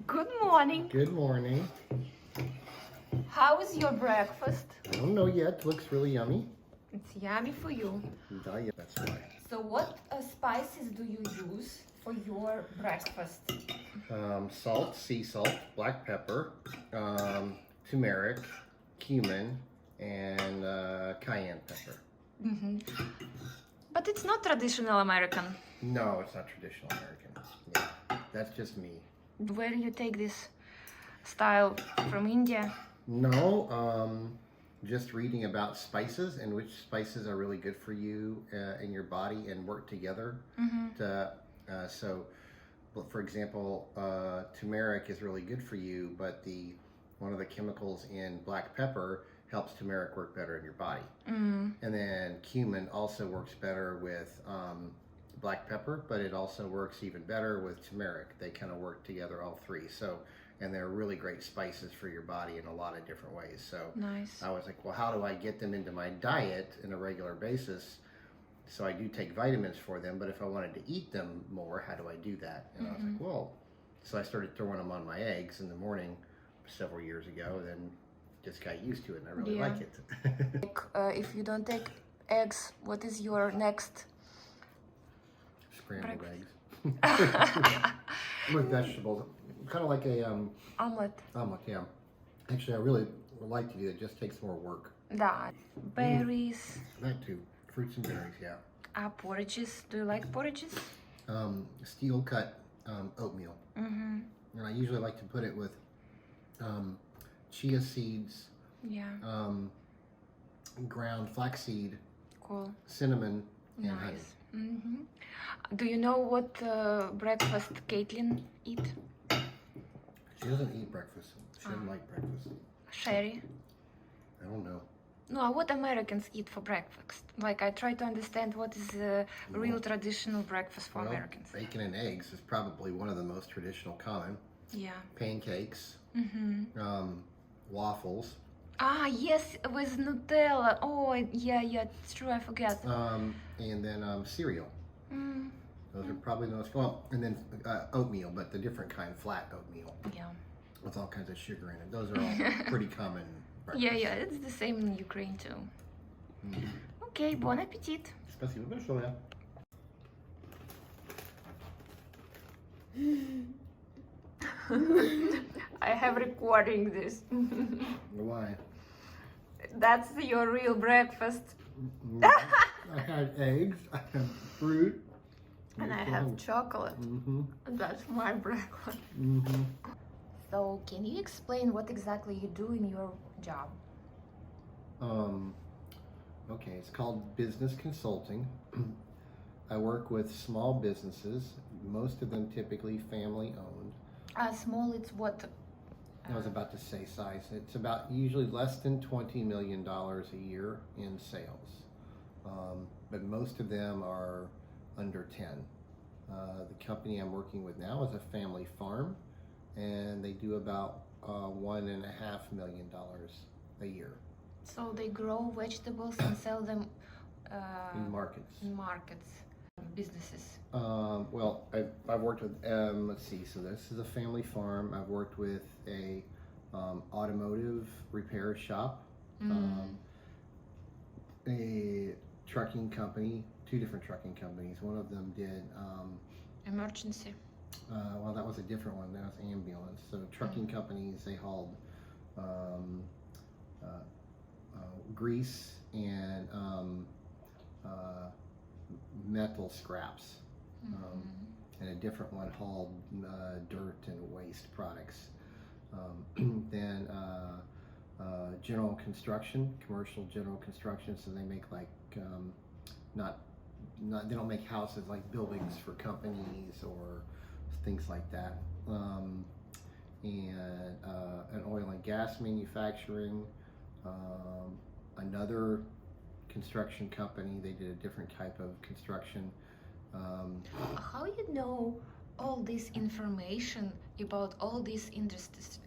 Good morning. Good morning. How is your breakfast? I don't know yet. Looks really yummy. It's yummy for you. Yeah, that's right. So what spices do you use for your breakfast? Salt, sea salt, black pepper, turmeric, cumin, and cayenne pepper. But it's not traditional American. No, it's not traditional American. Yeah, that's just me. Where you take this style from India? No, just reading about spices and which spices are really good for you in your body and work together. For example, turmeric is really good for you, but one of the chemicals in black pepper helps turmeric work better in your body. And then cumin also works better with black pepper, but it also works even better with turmeric. They kind of work together, all three. And they're really great spices for your body in a lot of different ways. So Nice. I was like, well, how do I get them into my diet on a regular basis? So I do take vitamins for them, but if I wanted to eat them more, how do I do that? And I was like, well, so I started throwing them on my eggs in the morning several years ago, then just got used to it, and I really like it. If you don't take eggs, what is your next? Scrambled eggs. With vegetables. Kind of like a Omelet. omelet, yeah. Actually, I really would like to do it. It just takes more work. Да. Berries. That too. Fruits and berries, yeah. Porridges. Do you like porridges? Steel cut oatmeal. And I usually like to put it with chia seeds, Yeah. ground flaxseed, Cool. cinnamon, and honey. Nice. Do you know what breakfast Caitlin eat? She doesn't eat breakfast. She doesn't like breakfast. Sherry? I don't know. No, what Americans eat for breakfast? Like, I try to understand what is a real traditional breakfast for Well, Americans. bacon and eggs is probably one of the most traditional common. Yeah. Pancakes, waffles, Yes, with Nutella. Oh, yeah, it's true, I forget. and then cereal. Those are probably the most, well, and then oatmeal, but the different kind, flat oatmeal, Yeah. with all kinds of sugar in it. Those are all pretty common breakfast. Yeah, it's the same in Ukraine too. Okay, bon appetit. Спасибо большое. I have recording this. Why? That's your real breakfast. I had eggs, I had fruit. And I have chocolate. That's my breakfast. So, can you explain what exactly you do in your job? Okay, it's called business consulting. I work with small businesses, most of them typically family owned. Small, it's what? I was about to say size. It's about usually less than $20 million a year in sales. But most of them are under 10. The company I'm working with now is a family farm, and they do about $1.5 million a year. So they grow vegetables and sell them In markets. Businesses. Well, I've worked with, let's see, so this is a family farm. I've worked with a automotive repair shop, a trucking company, two different trucking companies. One of them did Emergency. well, that was a different one. That was ambulance. So trucking companies, they hauled grease and metal scraps. And a different one hauled dirt and waste products. Then general construction, commercial general construction. So they make like they don't make houses, like buildings for companies or things like that. And an oil and gas manufacturing. Another construction company, they did a different type of construction. How you know all this information about all these industries?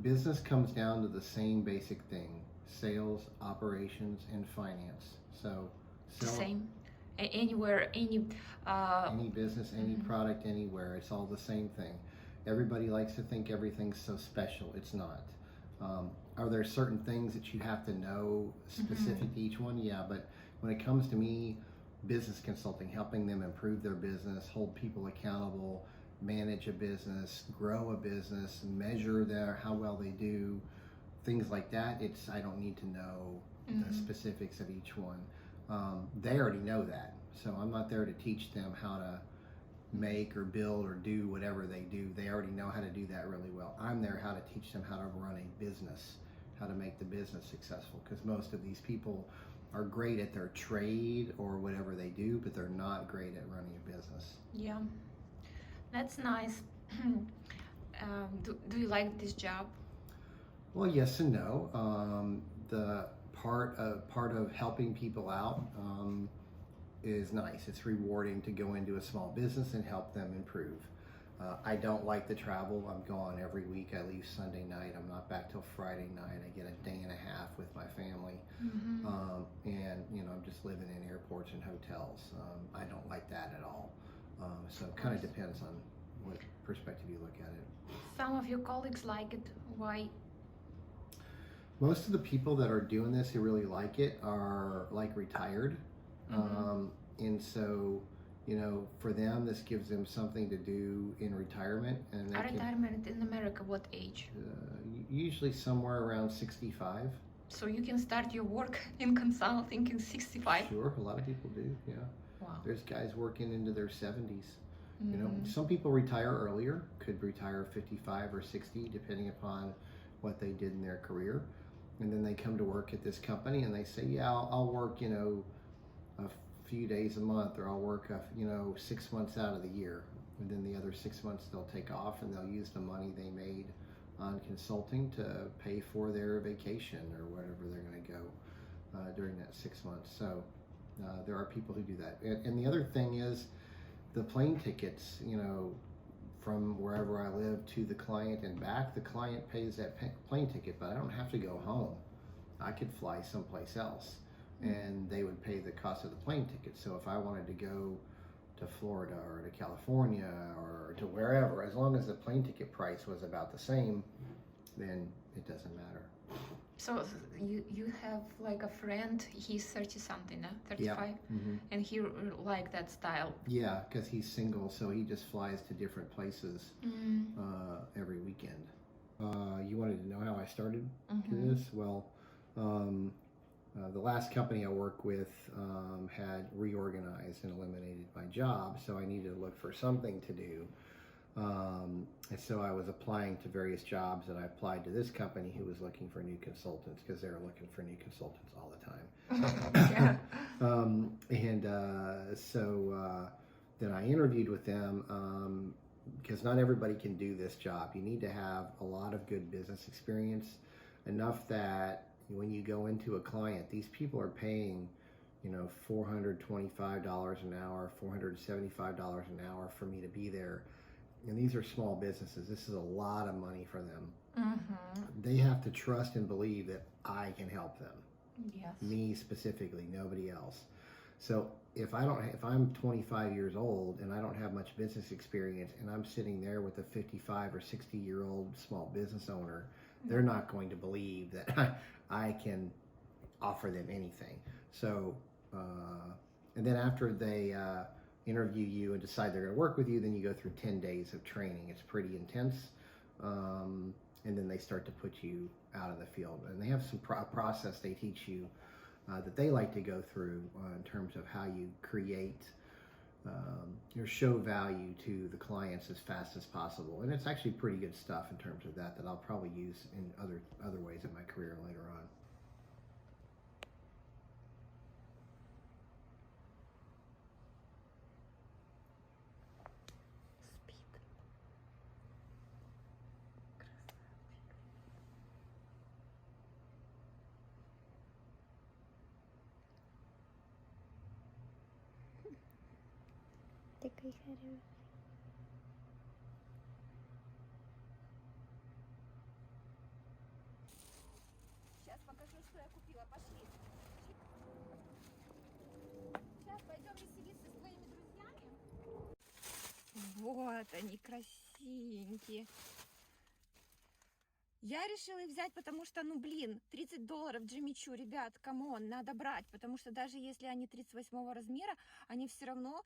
Business comes down to the same basic thing: sales, operations, and finance. So Same. anywhere, any business, any product, anywhere. It's all the same thing. Everybody likes to think everything's so special. It's not. Are there certain things that you have to know specific to each one? Yeah, but when it comes to me, business consulting, helping them improve their business, hold people accountable, manage a business, grow a business, measure how well they do, things like that. I don't need to know the specifics of each one. They already know that, so I'm not there to teach them how to make or build or do whatever they do. They already know how to do that really well. I'm there how to teach them how to run a business, how to make the business successful, because most of these people are great at their trade or whatever they do, but they're not great at running a business. Yeah, that's nice. Do you like this job? Well, yes and no. The part of helping people out is nice. It's rewarding to go into a small business and help them improve. I don't like the travel. I'm gone every week. I leave Sunday night. I'm not back till Friday night. I get a day and a half with my family. And I'm just living in airports and hotels. I don't like that at all. So it kind of depends on what perspective you look at it. Some of your colleagues like it. Why? Most of the people that are doing this who really like it are like retired. And so, for them, this gives them something to do in retirement. And retirement in America, what age? Usually somewhere around 65. So you can start your work in consulting in 65? Sure, a lot of people do, yeah. Wow. There's guys working into their 70s. Some people retire earlier, could retire 55 or 60, depending upon what they did in their career. And then they come to work at this company and they say, yeah, I'll work, a few days a month, or I'll work, 6 months out of the year. And then the other 6 months they'll take off and they'll use the money they made on consulting to pay for their vacation or whatever they're going to go during that 6 months. So there are people who do that. And the other thing is the plane tickets, from wherever I live to the client and back, the client pays that plane ticket, but I don't have to go home. I could fly someplace else and they would pay the cost of the plane ticket. So if I wanted to go to Florida or to California or to wherever, as long as the plane ticket price was about the same, then it doesn't matter. So you have like a friend, he's 30 something, 35, yeah. And he like that style. Yeah, because he's single, so he just flies to different places every weekend. You wanted to know how I started this? Well, the last company I worked with had reorganized and eliminated my job, so I needed to look for something to do. And so I was applying to various jobs, and I applied to this company who was looking for new consultants because they were looking for new consultants all the time. So then I interviewed with them because not everybody can do this job. You need to have a lot of good business experience, enough that when you go into a client, these people are paying $425 an hour, $475 an hour for me to be there. And these are small businesses. This is a lot of money for them. They have to trust and believe that I can help them. Yes. Me specifically, nobody else. So if I'm 25 years old and I don't have much business experience and I'm sitting there with a 55 or 60-year-old small business owner, they're not going to believe that I can offer them anything. So, and then after they interview you and decide they're going to work with you, then you go through 10 days of training. It's pretty intense. And then they start to put you out of the field. And they have some process they teach you that they like to go through in terms of how you create or show value to the clients as fast as possible. And it's actually pretty good stuff in terms of that I'll probably use in other ways in my career later on. Такой хороший. Сейчас покажу, что я купила. Пошли. Сейчас пойдем рисовать. Вот они, красивенькие. Я решила их взять, потому что, ну, блин, $30 Джимми Чу, ребят, камон, надо брать, потому что даже если они 38 размера, они все равно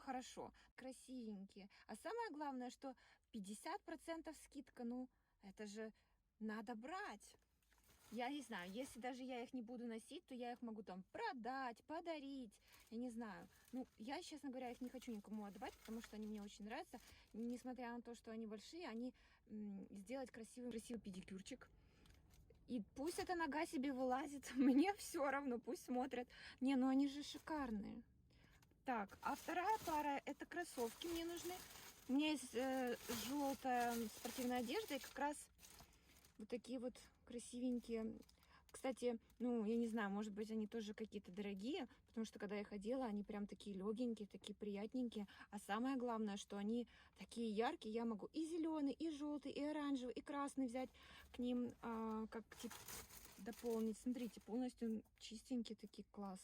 хорошо, красивенькие. А самое главное, что 50% скидка, ну, это же надо брать. Я не знаю, если даже я их не буду носить, то я их могу там продать, подарить, я не знаю. Ну, я, честно говоря, их не хочу никому отдавать, потому что они мне очень нравятся. Несмотря на то, что они большие, они сделать красивый педикюрчик. И пусть эта нога себе вылазит, мне все равно, пусть смотрят. Не, ну они же шикарные. Так, а вторая пара, это кроссовки мне нужны. У меня есть желтая спортивная одежда, и как раз вот такие вот красивенькие. Кстати, ну, я не знаю, может быть, они тоже какие-то дорогие, потому что, когда я ходила, они прям такие легенькие, такие приятненькие. А самое главное, что они такие яркие. Я могу и зеленый, и желтый, и оранжевый, и красный взять к ним, как типа дополнить. Смотрите, полностью чистенькие такие, класс.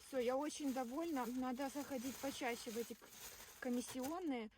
Все, я очень довольна. Надо заходить почаще в эти комиссионные.